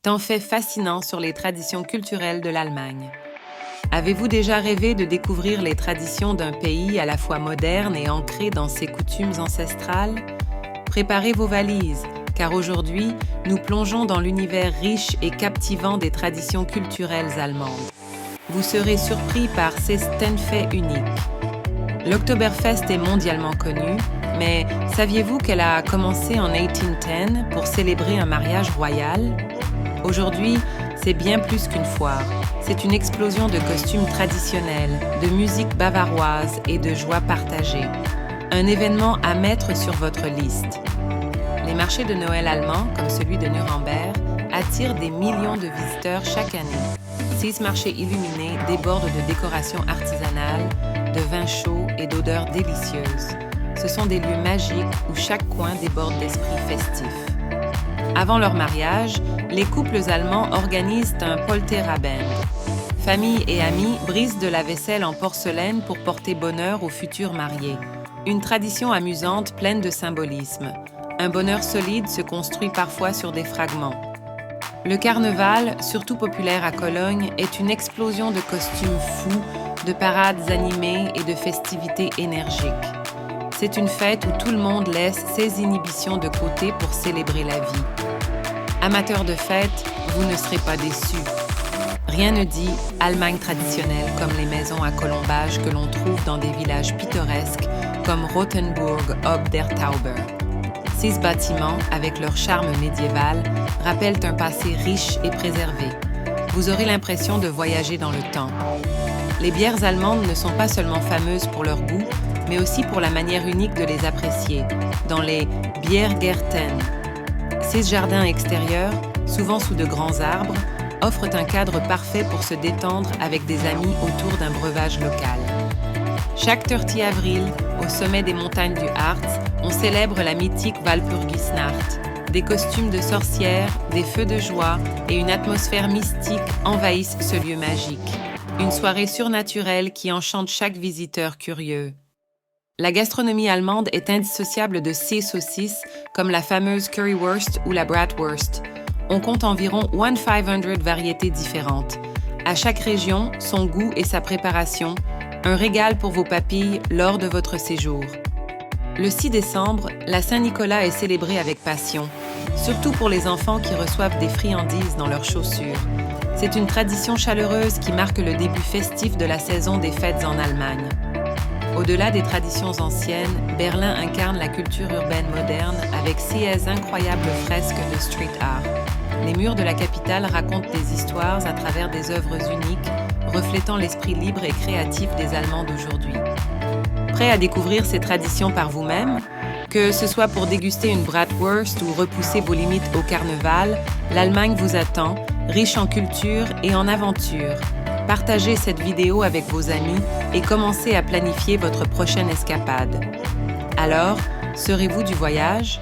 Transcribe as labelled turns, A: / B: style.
A: Temps fait fascinant sur les traditions culturelles de l'Allemagne. Avez-vous déjà rêvé de découvrir les traditions d'un pays à la fois moderne et ancré dans ses coutumes ancestrales? Préparez vos valises, car aujourd'hui, nous plongeons dans l'univers riche et captivant des traditions culturelles allemandes. Vous serez surpris par ces faits uniques. L'Oktoberfest est mondialement connu, mais saviez-vous qu'elle a commencé en 1810 pour célébrer un mariage royal? Aujourd'hui, c'est bien plus qu'une foire. C'est une explosion de costumes traditionnels, de musique bavaroise et de joie partagée. Un événement à mettre sur votre liste. Les marchés de Noël allemands, comme celui de Nuremberg, attirent des millions de visiteurs chaque année. Ces marchés illuminés débordent de décorations artisanales, de vins chauds et d'odeurs délicieuses. Ce sont des lieux magiques où chaque coin déborde d'esprit festif. Avant leur mariage, les couples allemands organisent un Polterabend. Famille et amis brisent de la vaisselle en porcelaine pour porter bonheur aux futurs mariés. Une tradition amusante pleine de symbolisme. Un bonheur solide se construit parfois sur des fragments. Le carnaval, surtout populaire à Cologne, est une explosion de costumes fous, de parades animées et de festivités énergiques. C'est une fête où tout le monde laisse ses inhibitions de côté pour célébrer la vie. Amateurs de fêtes, vous ne serez pas déçus. Rien ne dit Allemagne traditionnelle comme les maisons à colombages que l'on trouve dans des villages pittoresques comme Rothenburg ob der Tauber. Ces bâtiments, avec leur charme médiéval, rappellent un passé riche et préservé. Vous aurez l'impression de voyager dans le temps. Les bières allemandes ne sont pas seulement fameuses pour leur goût, mais aussi pour la manière unique de les apprécier, dans les Biergärten. Ces jardins extérieurs, souvent sous de grands arbres, offrent un cadre parfait pour se détendre avec des amis autour d'un breuvage local. Chaque 30 avril, au sommet des montagnes du Harz, on célèbre la mythique Walpurgisnacht. Des costumes de sorcières, des feux de joie et une atmosphère mystique envahissent ce lieu magique. Une soirée surnaturelle qui enchante chaque visiteur curieux. La gastronomie allemande est indissociable de ces saucisses, comme la fameuse Currywurst ou la Bratwurst. On compte environ 1500 variétés différentes. À chaque région, son goût et sa préparation, un régal pour vos papilles lors de votre séjour. Le 6 décembre, la Saint-Nicolas est célébrée avec passion, surtout pour les enfants qui reçoivent des friandises dans leurs chaussures. C'est une tradition chaleureuse qui marque le début festif de la saison des fêtes en Allemagne. Au-delà des traditions anciennes, Berlin incarne la culture urbaine moderne avec ses incroyables fresques de street art. Les murs de la capitale racontent des histoires à travers des œuvres uniques, reflétant l'esprit libre et créatif des Allemands d'aujourd'hui. Prêt à découvrir ces traditions par vous-même? Que ce soit pour déguster une Bratwurst ou repousser vos limites au carnaval, l'Allemagne vous attend, riche en culture et en aventure. Partagez cette vidéo avec vos amis et commencez à planifier votre prochaine escapade. Alors, serez-vous du voyage?